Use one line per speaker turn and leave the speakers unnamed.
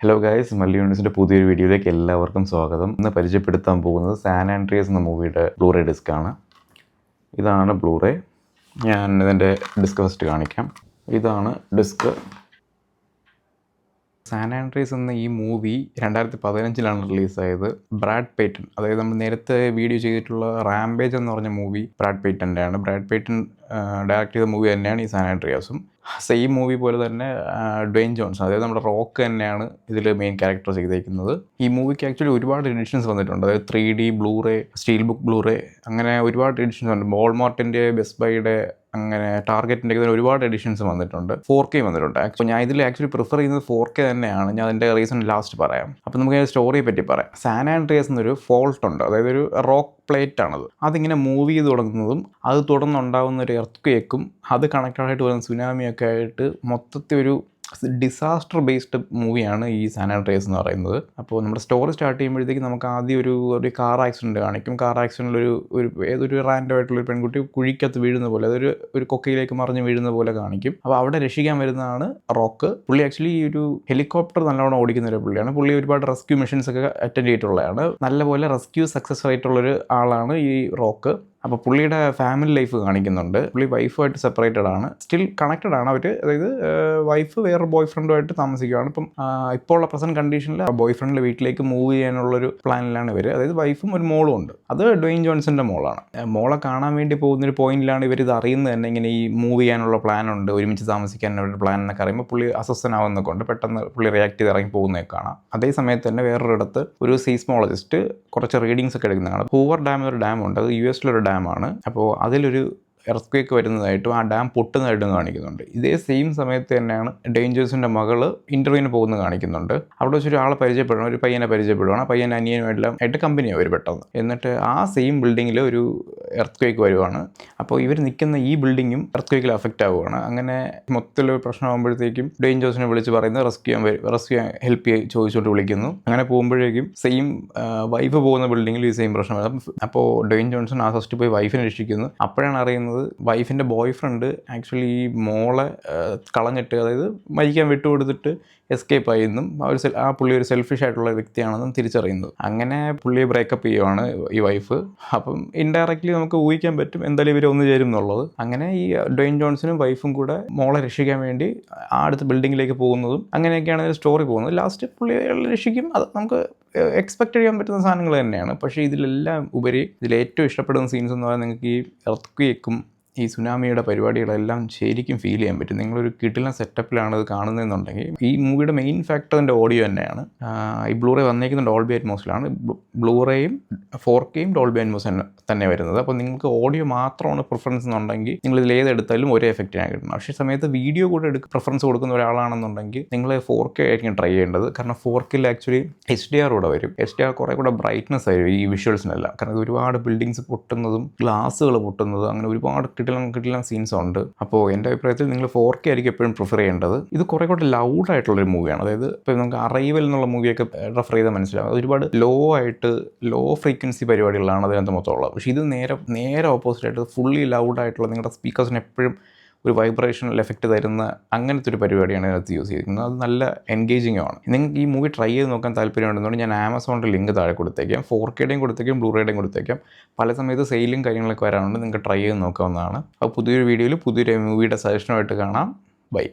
Hello guys, മല്ലി യൂണിവേഴ്സിൻ്റെ പുതിയൊരു വീഡിയോയിലേക്ക് എല്ലാവർക്കും സ്വാഗതം. ഇന്ന് പരിചയപ്പെടുത്താൻ പോകുന്നത് സാൻ ആൻഡ്രിയാസ് എന്ന മൂവിയുടെ ബ്ലൂറേ ഡിസ്ക്കാണ്. ഇതാണ് ബ്ലൂറേ. ഞാൻ ഇതിൻ്റെ ഡിസ്ക് ഫസ്റ്റ് കാണിക്കാം. ഇതാണ് ഡിസ്ക്. സാൻ ആൻഡ്രിയാസ് എന്ന ഈ മൂവി 2015 റിലീസായത്. ബ്രാഡ് പേറ്റൺ, അതായത് നമ്മൾ നേരത്തെ വീഡിയോ ചെയ്തിട്ടുള്ള റാംപേജ് എന്ന് പറഞ്ഞ movie Brad പേറ്റൻ്റെയാണ്. Brad patron direct ചെയ്ത മൂവി തന്നെയാണ് ഈ സാൻ ആൻഡ്രിയാസും. സെയിം മൂവി പോലെ തന്നെ ഡ്വെയ്ൻ ജോൺസൺ, അതായത് നമ്മുടെ റോക്ക് തന്നെയാണ് ഇതിൽ മെയിൻ ക്യാരക്ടർ ചെയ്തേക്കുന്നത്. ഈ മൂവിക്ക് ആക്ച്വലി ഒരുപാട് എഡിഷൻസ് വന്നിട്ടുണ്ട്. അതായത് 3D, blue ray, steel book blue ray, അങ്ങനെ ഒരുപാട് എഡിഷൻസ് ഉണ്ട്. വോൾമാർട്ടിൻ്റെ, ബെസ്റ്റ് ബൈയുടെ, അങ്ങനെ ടാർഗറ്റിൻ്റെ ഒക്കെ ഒരുപാട് എഡിഷൻസ് വന്നിട്ടുണ്ട്. 4K വന്നിട്ടുണ്ട്. അപ്പോൾ ഞാൻ ഇതിൽ ആക്ച്വലി പ്രിഫർ ചെയ്യുന്നത് 4K തന്നെയാണ്. ഞാൻ അതിൻ്റെ റീസൺ ലാസ്റ്റ് പറയാം. അപ്പോൾ നമുക്ക് അതിൻ്റെ സ്റ്റോറിയെ പറ്റി പറയാം. സാൻ ആൻഡ്രിയാസ് എന്നൊരു ഫോൾട്ട് ഉണ്ട്, അതായത് ഒരു റോക്ക് പ്ലേറ്റ് ആണത്. അതിങ്ങനെ മൂവ് ചെയ്ത് തുടങ്ങുന്നതും അത് തുടർന്നുണ്ടാകുന്ന ഒരു എർത്ത്ക്വേക്കും അത് കണക്റ്റഡായിട്ട് വരുന്ന സുനാമിയൊക്കെ ആയിട്ട് മൊത്തത്തിൽ ഒരു ഡിസാസ്റ്റർ ബേസ്ഡ് മൂവിയാണ് ഈ സാൻ ആൻഡ്രിയാസ് എന്ന് പറയുന്നത്. അപ്പോൾ നമ്മുടെ സ്റ്റോറി സ്റ്റാർട്ട് ചെയ്യുമ്പോഴത്തേക്ക് നമുക്ക് ആദ്യം ഒരു കാർ ആക്സിഡൻറ്റ് കാണിക്കും. കാർ ആക്സിഡൻറ്റിൽ ഏതൊരു റാൻഡം ആയിട്ടുള്ളൊരു പെൺകുട്ടി കുഴിക്കകത്ത് വീഴുന്ന പോലെ, ഒരു കൊക്കയിലേക്ക് മറിഞ്ഞ് വീഴുന്ന പോലെ കാണിക്കും. അപ്പോൾ അവിടെ രക്ഷിക്കാൻ വരുന്നതാണ് റോക്ക്. പുള്ളി ആക്ച്വലി ഒരു ഹെലികോപ്റ്റർ നല്ലോണം ഓടിക്കുന്ന ഒരു പുള്ളിയാണ്. പുള്ളി ഒരുപാട് റെസ്ക്യൂ മിഷൻസ് ഒക്കെ അറ്റൻഡ് ചെയ്തിട്ടുള്ളതാണ്. നല്ലപോലെ റെസ്ക്യൂ സക്സസ് ആയിട്ടുള്ളൊരു ആളാണ് ഈ റോക്ക്. അപ്പോൾ പുള്ളിയുടെ ഫാമിലി ലൈഫ് കാണിക്കുന്നുണ്ട്. പുള്ളി വൈഫുമായിട്ട് സെപ്പറേറ്റഡ് ആണ്, സ്റ്റിൽ കണക്റ്റഡ് ആണ് അവർ. അതായത് വൈഫ് വേറെ ബോയ് ഫ്രണ്ടുമായിട്ട് താമസിക്കുകയാണ്. ഇപ്പം ഇപ്പോൾ ഉള്ള പ്രസൻറ്റ് കണ്ടീഷനിൽ ബോയ് ഫ്രണ്ടിൻ്റെ വീട്ടിലേക്ക് മൂവ് ചെയ്യാനുള്ളൊരു പ്ലാനിലാണ് ഇവർ. അതായത് വൈഫും ഒരു മോളും ഉണ്ട്. അത് ഡ്വെയ്ൻ ജോൺസൻ്റെ മോളാണ്. മോളെ കാണാൻ വേണ്ടി പോകുന്നൊരു പോയിന്റിലാണ് ഇവരിത് അറിയുന്നത് തന്നെ. ഇങ്ങനെ ഈ മൂവ് ചെയ്യാനുള്ള പ്ലാനുണ്ട്, ഒരുമിച്ച് താമസിക്കാനുള്ള പ്ലാൻ എന്നൊക്കെ അറിയുമ്പോൾ പുള്ളി അസ്വസ്ഥനാവുന്നൊക്കെ ഉണ്ട്. പെട്ടെന്ന് പുള്ളി റിയാക്ട് ചെയ്ത് ഇറങ്ങി പോകുന്നതൊക്കെ കാണാം. അതേ സമയത്ത് തന്നെ വേറൊരിടത്ത് ഒരു സീസ്മോളജിസ്റ്റ് കുറച്ച് റീഡിങ്സ് ഒക്കെ എടുക്കുന്നതാണ്. ഹൂവർ ഡാം എന്നൊരു ഡാമുണ്ട്, അത് US-ലൊരു ഡാമാണ്. അപ്പോൾ അതിലൊരു എർത്ത്ക്വേക്ക് വരുന്നതായിട്ടും ആ ഡാം പൊട്ടുന്നതായിട്ടും കാണിക്കുന്നുണ്ട്. ഇതേ സെയിം സമയത്ത് തന്നെയാണ് ഡ്വെയ്ൻ ജോൺസൻ്റെ മകള് ഇൻ്റർവ്യൂവിന് പോകുന്നത് കാണിക്കുന്നുണ്ട്. അവിടെ വെച്ചൊരു ആളെ പരിചയപ്പെടണം, ഒരു പയ്യനെ പരിചയപ്പെടുകയാണ്. പയ്യൻ അനിയനുമെല്ലാം ആയിട്ട് കമ്പനിയാണ് അവർ പെട്ടെന്ന്. എന്നിട്ട് ആ സെയിം ബിൽഡിങ്ങിൽ ഒരു എർത്ത്ക്വേക്ക് വരുവാണ്. അപ്പോൾ ഇവർ നിൽക്കുന്ന ഈ ബിൽഡിങ്ങും എർത്ത്ക്വേക്കിൽ അഫക്റ്റ് ആവുകയാണ്. അങ്ങനെ മൊത്തത്തിലൊരു പ്രശ്നമാകുമ്പോഴത്തേക്കും ഡ്വെയ്ൻ ജോൺസനെ വിളിച്ച് പറയുന്നത് റെസ്ക്യൂ ഹെൽപ്പ് ചോദിച്ചുകൊണ്ട് വിളിക്കുന്നു. അങ്ങനെ പോകുമ്പോഴേക്കും സെയിം വൈഫ് പോകുന്ന ബിൽഡിങ്ങിൽ ഈ സെയിം പ്രശ്നം വരും. അപ്പോൾ ഡ്വെയ്ൻ ജോൺസൺ ആ ഫസ്റ്റ് പോയി വൈഫിനെ രക്ഷിക്കുന്നു. അപ്പോഴാണ് അറിയുന്നത് വൈഫിൻ്റെ ബോയ് ഫ്രണ്ട് ആക്ച്വലി ഈ മോളെ കളഞ്ഞിട്ട്, അതായത് മരിക്കാൻ വിട്ടുകൊടുത്തിട്ട് എസ്കേപ്പ് ആയെന്നും ആ പുള്ളി ഒരു സെൽഫിഷ് ആയിട്ടുള്ള വ്യക്തിയാണെന്നും തിരിച്ചറിയുന്നത്. അങ്ങനെ പുള്ളിയെ ബ്രേക്കപ്പ് ചെയ്യുവാണ് ഈ വൈഫ്. അപ്പം ഇൻഡയറക്റ്റ്ലി നമുക്ക് ഊഹിക്കാൻ പറ്റും എന്തായാലും ഇവർ ഒന്നു ചേരും എന്നുള്ളത്. അങ്ങനെ ഈ ഡ്വെയ്ൻ ജോൺസനും വൈഫും കൂടെ മോളെ രക്ഷിക്കാൻ വേണ്ടി ആ അടുത്ത ബിൽഡിങ്ങിലേക്ക് പോകുന്നതും അങ്ങനെയൊക്കെയാണ് ഇതിൽ സ്റ്റോറി പോകുന്നത്. ലാസ്റ്റ് പുള്ളി രക്ഷിക്കും. അത് നമുക്ക് എക്സ്പെക്ട് ചെയ്യാൻ പറ്റുന്ന സാധനങ്ങൾ തന്നെയാണ്. പക്ഷേ ഇതിലെല്ലാം ഉപരി ഇതിലേറ്റവും ഇഷ്ടപ്പെടുന്ന സീൻസ് എന്ന് പറയുന്നത് നിങ്ങൾക്ക് ഈ എർത്ത്ക്വേക്കും ഈ സുനാമിയുടെ പരിപാടികളെല്ലാം ശരിക്കും ഫീൽ ചെയ്യാൻ പറ്റും. നിങ്ങളൊരു കിടിലൻ സെറ്റപ്പിലാണ് ഇത് കാണുന്നതെന്നുണ്ടെങ്കിൽ. ഈ മൂവിയുടെ മെയിൻ ഫാക്ടർ അതിൻ്റെ ഓഡിയോ തന്നെയാണ്. ഈ ബ്ലൂറേ വന്നേക്കുന്ന ഡോൾബി അറ്റ്മോസിലാണ്. ബ്ലൂറേയും 4Kയും ഡോൾബി അറ്റ്മോസ് തന്നെ വരുന്നത്. അപ്പോൾ നിങ്ങൾക്ക് ഓഡിയോ മാത്രമാണ് പ്രിഫറൻസ് എന്നുണ്ടെങ്കിൽ നിങ്ങൾ ഇതിൽ ഏതെടുത്താലും ഒരേ എഫക്റ്റിനാണ് കിട്ടുന്നത്. പക്ഷേ സമയത്ത് വീഡിയോ കൂടെ പ്രിഫറൻസ് കൊടുക്കുന്ന ഒരാളാണെന്നുണ്ടെങ്കിൽ നിങ്ങൾ 4K ആയിരിക്കും ട്രൈ ചെയ്യേണ്ടത്. കാരണം 4Kയിൽ ആക്ച്വലി HDR കൂടെ വരും. HDR കുറേ കൂടെ ബ്രൈറ്റ്നസ് ആയിരിക്കും ഈ വിഷ്വൽസിനെല്ലാം. കാരണം ഇത് ഒരുപാട് ബിൽഡിങ്സ് പൊട്ടുന്നതും ഗ്ലാസ്സുകൾ പൊട്ടുന്നതും അങ്ങനെ ഒരുപാട് കിടിലൻ സീൻസ് ഉണ്ട്. അപ്പോൾ എൻ്റെ അഭിപ്രായത്തിൽ നിങ്ങൾ 4K ആയിരിക്കും എപ്പോഴും പ്രിഫർ ചെയ്യേണ്ടത്. ഇത് കുറേ കൂടെ ലൗഡായിട്ടുള്ളൊരു മൂവിയാണ്. അതായത് ഇപ്പോൾ നമുക്ക് അറൈവൽ എന്നുള്ള മൂവിയൊക്കെ റെഫർ ചെയ്താൽ മനസ്സിലാവും. ഒരുപാട് ലോ ഫ്രീക്വൻസി പരിപാടികളാണ് അതിനകത്ത് മൊത്തം ഉള്ളത്. പക്ഷേ ഇത് നേരെ ഓപ്പോസിറ്റായിട്ട് ഫുള്ളി ലൗഡായിട്ടുള്ള നിങ്ങളുടെ സ്പീക്കേഴ്സിന് എപ്പോഴും ഒരു വൈബ്രേഷണൽ എഫക്റ്റ് തരുന്ന അങ്ങനത്തെ ഒരു പരിപാടിയാണ് ഇതിനകത്ത് യൂസ് ചെയ്തിരിക്കുന്നത്. അത് നല്ല എൻഗേജിങ് ആണ്. നിങ്ങൾക്ക് ഈ മൂവി ട്രൈ ചെയ്ത് നോക്കാൻ താല്പര്യമുണ്ടെന്നുണ്ടെങ്കിൽ ഞാൻ ആമസോണിൻ്റെ ലിങ്ക് താഴെ കൊടുത്തേക്കാം. 4Kയുടെയും കൊടുത്തേക്കാം, ബ്ലൂറേയുടെയും കൊടുത്തേക്കാം. പല സമയത്ത് സെയിലും കാര്യങ്ങളൊക്കെ വരാറുണ്ട്. നിങ്ങൾക്ക് ട്രൈ ചെയ്ത് നോക്കാവുന്നതാണ്. അപ്പോൾ പുതിയൊരു വീഡിയോയിൽ പുതിയൊരു മൂവിയുടെ സജഷനുമായിട്ട് കാണാം. ബൈ.